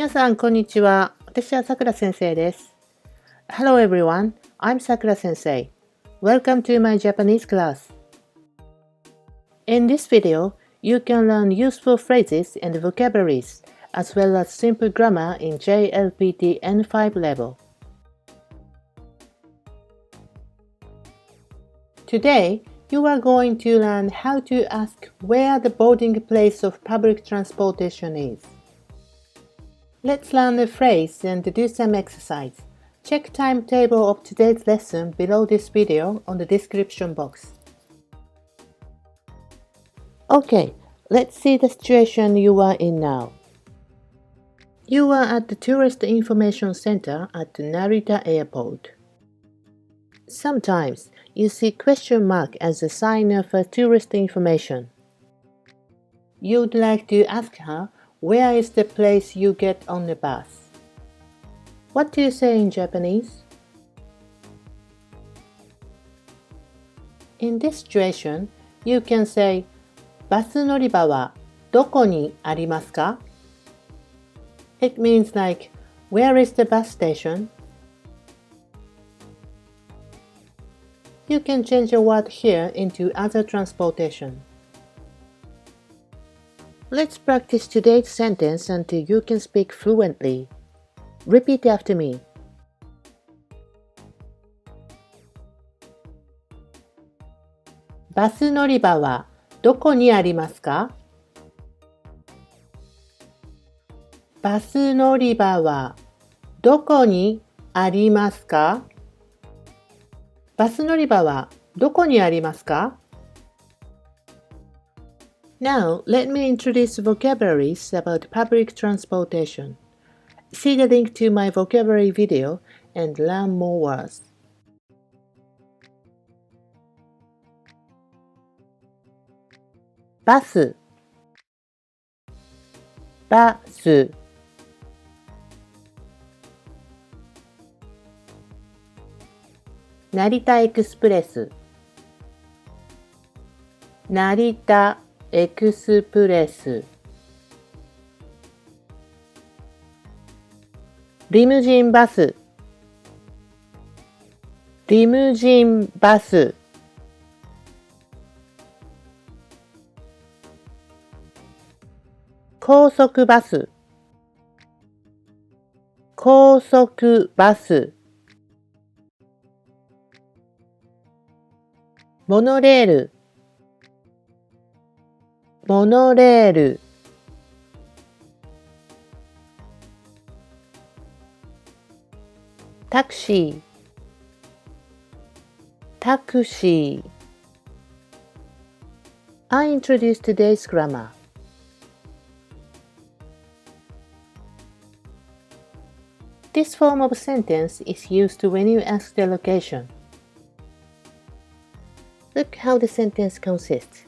皆さん、こんにちは。私はさくら先生です。Hello everyone, I'm Sakura sensei. Welcome to my Japanese class. In this video, you can learn useful phrases and vocabularies, as well as simple grammar in JLPT N5 level. Today, you are going to learn how to ask where the boarding place of public transportation is. Let's learn the phrase and do some exercise. Check timetable of today's lesson below this video on the description box. Okay, let's see the situation you are in now. You are at the Tourist Information Center at the Narita Airport. Sometimes you see question mark as a sign of tourist information. You'd like to ask her, where is the place you get on the bus? What do you say in Japanese? In this situation, you can say, バス乗り場はどこにありますか? It means like, where is the bus station? You can change a word here into other transportation. Let's practice today's sentence until you can speak fluently. Repeat after me. バス乗り場はどこにありますか? バス乗り場はどこにありますか? バス乗り場はどこにありますか? Now, let me introduce vocabularies about public transportation. See the link to my vocabulary video and learn more words. バス、バス、成田エクスプレス、成田エクスプレス、リムジンバス、リムジンバス、高速バス、高速バス、モノレール、モノレール、タクシー、タクシー。I introduced today's grammar. This form of sentence is used when you ask the location. Look how the sentence consists.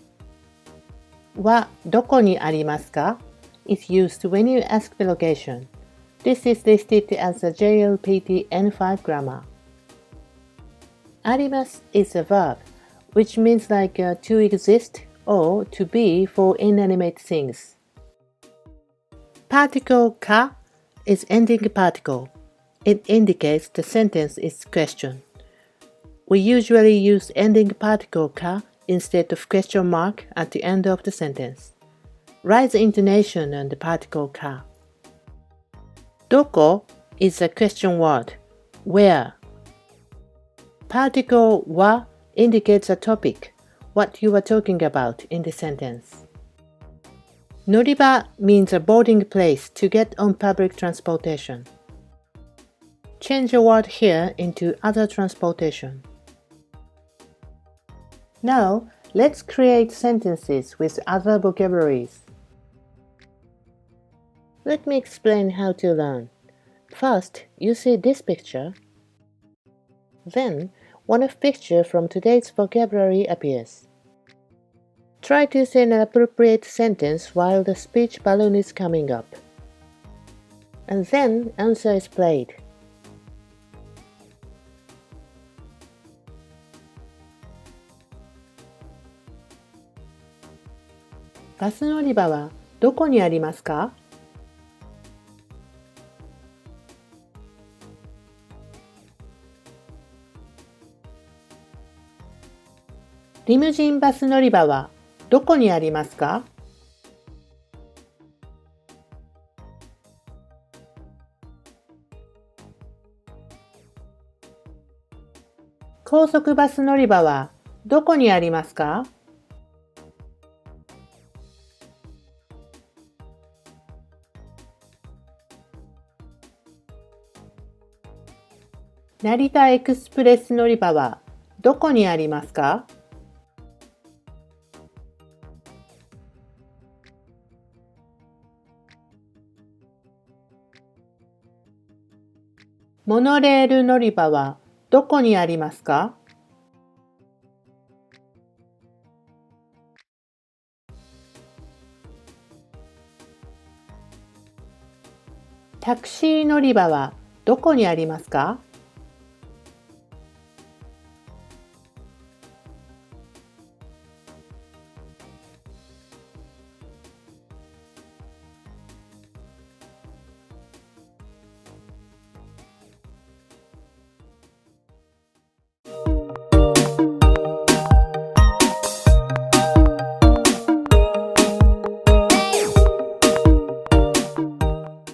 はどこにありますか? is used when you ask the location. This is listed as a JLPT N5 grammar. あります is a verb, which means like to exist or to be for inanimate things. Particle か is ending particle. It indicates the sentence is question. We usually use ending particle か instead of question mark at the end of the sentence. Rise intonation on the particle か. どこ is a question word. Where? Particle は indicates a topic, what you are talking about in the sentence. 乗り場 means a boarding place to get on public transportation. Change a word here into other transportation. Now, let's create sentences with other vocabularies. Let me explain how to learn. First, you see this picture. Then, one of picture from today's vocabulary appears. Try to say an appropriate sentence while the speech balloon is coming up. And then, answer is played. バス乗り場はどこにありますか?リムジンバス乗り場はどこにありますか？高速バス乗り場はどこにありますか？成田エクスプレス乗り場はどこにありますか？モノレール乗り場はどこにありますか？タクシー乗り場はどこにありますか？